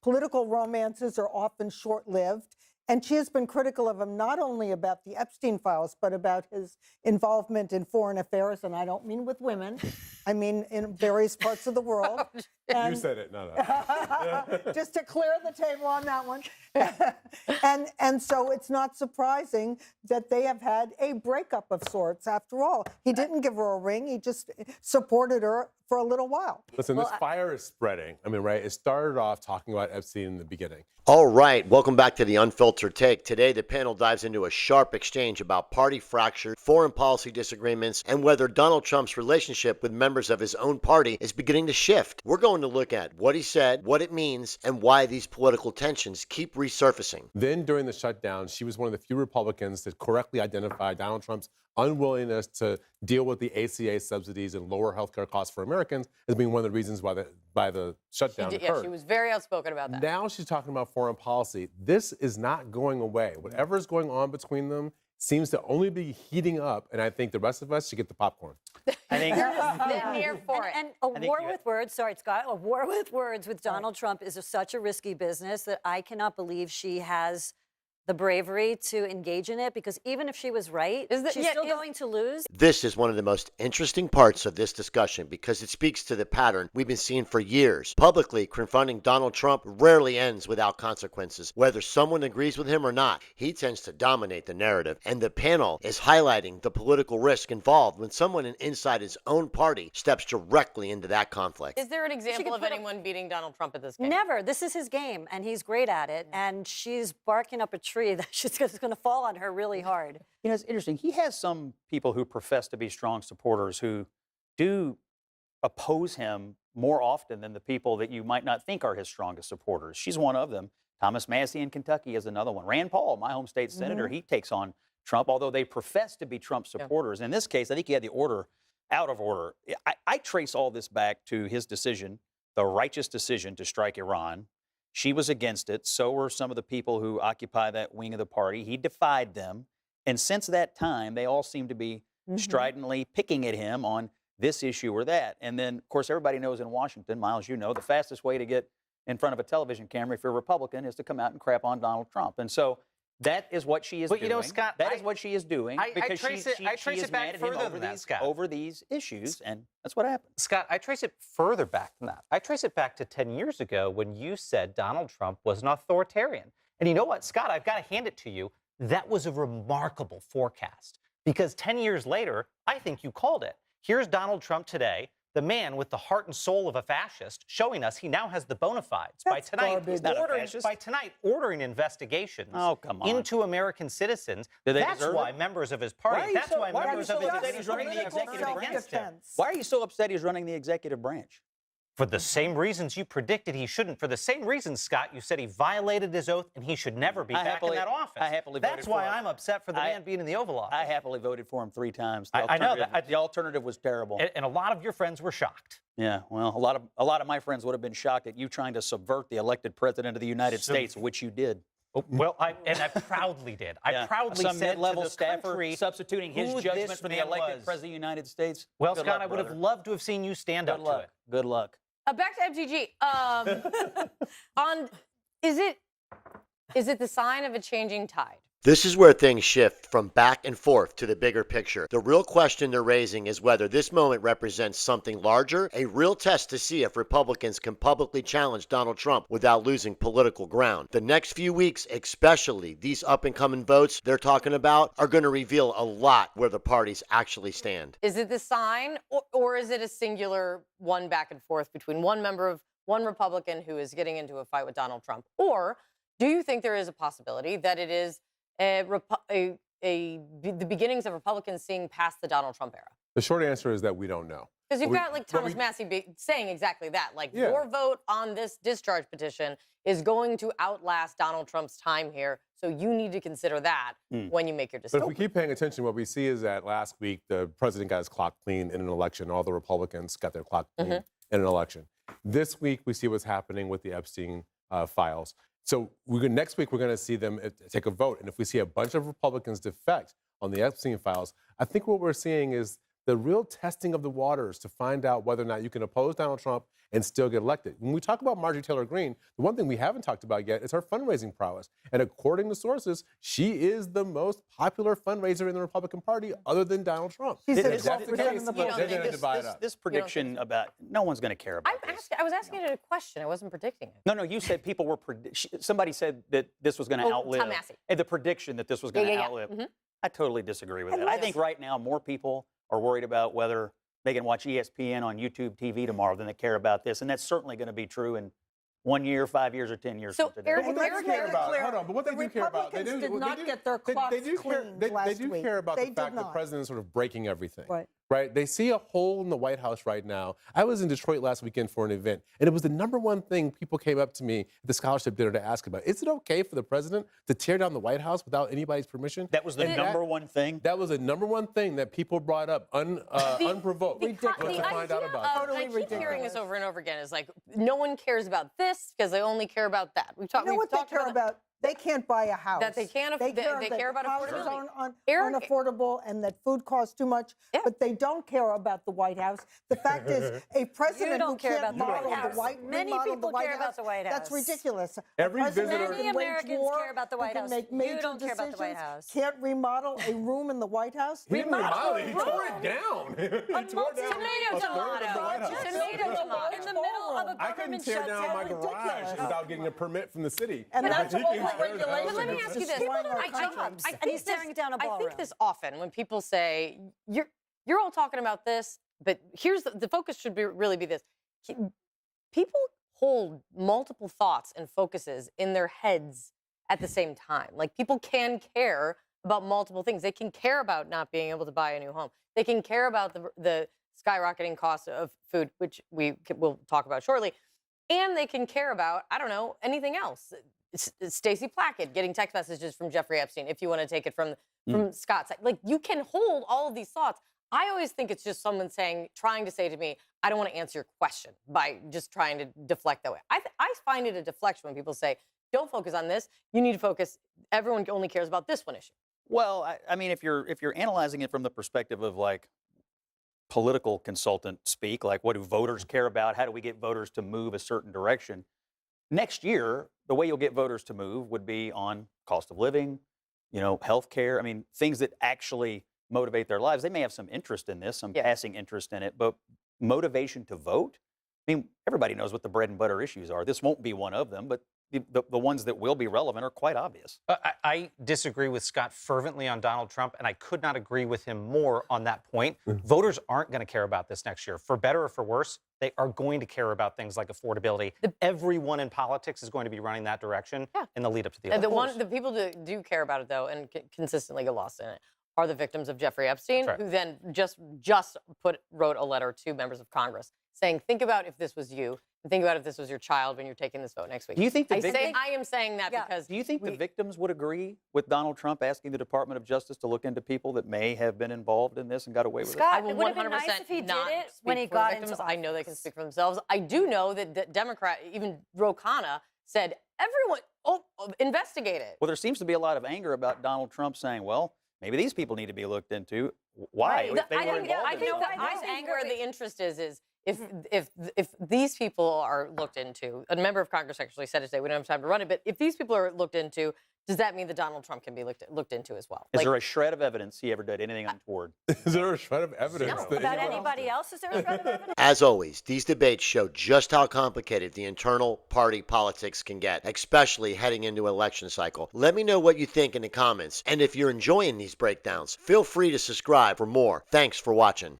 political romances are often short-lived. And she has been critical of him not only about the Epstein files, but about his involvement in foreign affairs. And I don't mean with women, I mean in various parts of the world. You said it, no. Just to clear the table on that one. and so it's not surprising that they have had a breakup of sorts after all. He didn't give her a ring, he just supported her for a little while. Listen, this fire is spreading. I mean, right, it started off talking about Epstein in the beginning. All right, welcome back to the Unfiltered Take. Today, the panel dives into a sharp exchange about party fracture, foreign policy disagreements, and whether Donald Trump's relationship with members of his own party is beginning to shift. We're going to look at what he said, what it means, and why these political tensions keep resurfacing. Then, during the shutdown, she was one of the few Republicans that correctly identified Donald Trump's unwillingness to deal with the ACA subsidies and lower healthcare costs for Americans as being one of the reasons why the shutdown occurred. Yeah, she was very outspoken about that. Now she's talking about foreign policy. This is not going away. Whatever is going on between them seems to only be heating up, and I think the rest of us should get the popcorn. I think They're here for it. And a war with words, sorry, Scott, a war with words with Donald Trump is such a risky business that I cannot believe she has the bravery to engage in it, because even if she was right, she's still going to lose. This is one of the most interesting parts of this discussion because it speaks to the pattern we've been seeing for years. Publicly confronting Donald Trump rarely ends without consequences. Whether someone agrees with him or not, he tends to dominate the narrative. And the panel is highlighting the political risk involved when someone inside his own party steps directly into that conflict. Is there an example of anyone beating Donald Trump at this game? Never. This is his game, and he's great at it. And she's barking up a tree that she's going to fall on her really hard. You know, it's interesting. He has some people who profess to be strong supporters who do oppose him more often than the people that you might not think are his strongest supporters. She's one of them. Thomas Massie in Kentucky is another one. Rand Paul, my home state senator, he takes on Trump, although they profess to be Trump supporters. In this case, I think he had the order out of order. I trace all this back to his decision, the righteous decision to strike Iran. She was against it. So were some of the people who occupy that wing of the party. He defied them. And since that time, they all seem to be stridently picking at him on this issue or that. And then, of course, everybody knows in Washington, Miles, you know, the fastest way to get in front of a television camera if you're a Republican is to come out and crap on Donald Trump. And so that is what she is doing. But you know, Scott, that is what she is doing because I trace it back further than that, Scott. Over these issues, and that's what happened. Scott, I trace it further back than that. I trace it back to 10 years ago when you said Donald Trump was an authoritarian. And you know what, Scott, I've got to hand it to you. That was a remarkable forecast because 10 years later, I think you called it. Here's Donald Trump today, the man with the heart and soul of a fascist, showing us he now has the bona fides. By tonight, ordering investigations into American citizens. That's why members of his party, that's why members of his Why are you so upset he's running the executive branch? For the same reasons you predicted he shouldn't. For the same reasons, Scott, you said he violated his oath and he should never be back in that office. I happily voted That's why I'm upset for the man being in the Oval Office. I happily voted for him 3 times. I know that. The alternative was terrible. And a lot of your friends were shocked. Yeah, well, a lot of my friends would have been shocked at you trying to subvert the elected president of the United States, which you did. Well, I proudly did. I proudly Some said mid-level to the staffer country substituting his judgment for the elected president of the United States. Well, Scott, I would have loved to have seen you stand up to it. Good luck. Back to MTG. Is it the sign of a changing tide? This is where things shift from back and forth to the bigger picture. The real question they're raising is whether this moment represents something larger, a real test to see if Republicans can publicly challenge Donald Trump without losing political ground. The next few weeks, especially these up-and-coming votes they're talking about, are going to reveal a lot where the parties actually stand. Is it the sign, or is it a singular one back and forth between one Republican who is getting into a fight with Donald Trump? Or do you think there is a possibility that it is the beginnings of Republicans seeing past the Donald Trump era? The short answer is that we don't know. Because you've got like Thomas Massie saying exactly that. Like your vote on this discharge petition is going to outlast Donald Trump's time here. So you need to consider that when you make your decision. But if we keep paying attention, what we see is that last week, the president got his clock clean in an election. All the Republicans got their clock clean in an election. This week, we see what's happening with the Epstein files. So next week, we're going to see them take a vote. And if we see a bunch of Republicans defect on the Epstein files, I think what we're seeing is the real testing of the waters to find out whether or not you can oppose Donald Trump and still get elected. When we talk about Marjorie Taylor Greene, the one thing we haven't talked about yet is her fundraising prowess. And according to sources, she is the most popular fundraiser in the Republican Party other than Donald Trump. She's If at that's the 12% case, in the they're vote. going to divide up. This prediction about no one's going to care about this. I was asking it a question. I wasn't predicting it. No, you said people were. Somebody said that this was going to outlive. Tom Massey. And the prediction that this was going to Yeah. outlive. Mhm. I totally disagree with that. I think right now more people are worried about whether they can watch ESPN on YouTube TV tomorrow than they care about this, and that's certainly going to be true in 1 year, 5 years, or 10 years So, from today. Eric, But what they let's do make care it about, clear, hold on, but what they the do care about, they Republicans do, did not they do- get their they clocks do care, cleaned they last do week. care about They the did fact the not. president's sort of breaking everything. Right. They see a hole in the White House right now. I was in Detroit last weekend for an event, and it was the number one thing people came up to me at the scholarship dinner to ask about. Is it okay for the president to tear down the White House without anybody's permission? That was the And number one thing. That was the number one thing that people brought up unprovoked. The was to find out idea about of, it. Totally I keep hearing ridiculous. this over and over again, is like, no one cares about this because they only care about that. You know what they care about? They can't buy a house. That they can't They they care about houses affordability. aren't Eric- unaffordable and that food costs too much, Yeah. but they don't care about the White House. The fact is, a president who don't care can't about the model White House. remodel Many the people White care about House, the White That's House. ridiculous. Every a president visitor- who Many can wage Americans war, care about the who White can House. make You major don't care about the White decisions, House. can't remodel a room in the White House. He didn't remodel it. He Remodel tore it down. He tore down Tomato, a third of the White House. In the middle of a I couldn't government tear down my shutdown. garage without getting a permit from the city. And that's He can tear overregulation. down- But let me ask you this. Destroying our I country. think And he's tearing down a I think ballroom. this often when people say, you're all talking about this, but here's the focus should really be this. People hold multiple thoughts and focuses in their heads at the same time. Like, people can care about multiple things. They can care about not being able to buy a new home. They can care about the skyrocketing cost of food, which we'll talk about shortly. And they can care about, I don't know, anything else. Stacey Plackett getting text messages from Jeffrey Epstein, if you want to take it from Scott's side. Like, you can hold all of these thoughts. I always think it's just someone trying to say to me, I don't want to answer your question by just trying to deflect that way. I find it a deflection when people say, don't focus on this. You need to focus. Everyone only cares about this one issue. Well, I mean, if you're analyzing it from the perspective of like political consultant speak, like what do voters care about? How do we get voters to move a certain direction? Next year, the way you'll get voters to move would be on cost of living, health care. I mean, things that actually motivate their lives. They may have some interest in this, some passing interest in it, but motivation to vote? I mean, everybody knows what the bread and butter issues are. This won't be one of them, but the ones that will be relevant are quite obvious. I disagree with Scott fervently on Donald Trump, and I could not agree with him more on that point. Voters aren't going to care about this next year. For better or for worse, they are going to care about things like affordability. Everyone in politics is going to be running that direction in the lead up to the election. The people that do care about it, though, and consistently get lost in it, are the victims of Jeffrey Epstein, who then just wrote a letter to members of Congress saying, think about if this was you, and think about if this was your child when you're taking this vote next week. Do you think I am saying that because... Do you think the victims would agree with Donald Trump asking the Department of Justice to look into people that may have been involved in this and got away with I Scott, will it would have 100% been nice if he did not it speak when he for the got victims. into I know they can office. speak for themselves. I do know that Democrat, even Ro Khanna, said, everyone, investigate it. Well, there seems to be a lot of anger about Donald Trump saying, well, maybe these people need to be looked into. Why? Right. If they were involved I in think, it. I think where the interest is if these people are looked into, a member of Congress actually said it today, we don't have time to run it, but if these people are looked into, does that mean that Donald Trump can be looked into as well? Is there a shred of evidence he ever did anything untoward? Is there a shred of evidence? No. that About anyone- anybody else? Is there a shred of evidence? As always, these debates show just how complicated the internal party politics can get, especially heading into an election cycle. Let me know what you think in the comments, and if you're enjoying these breakdowns, feel free to subscribe for more. Thanks for watching.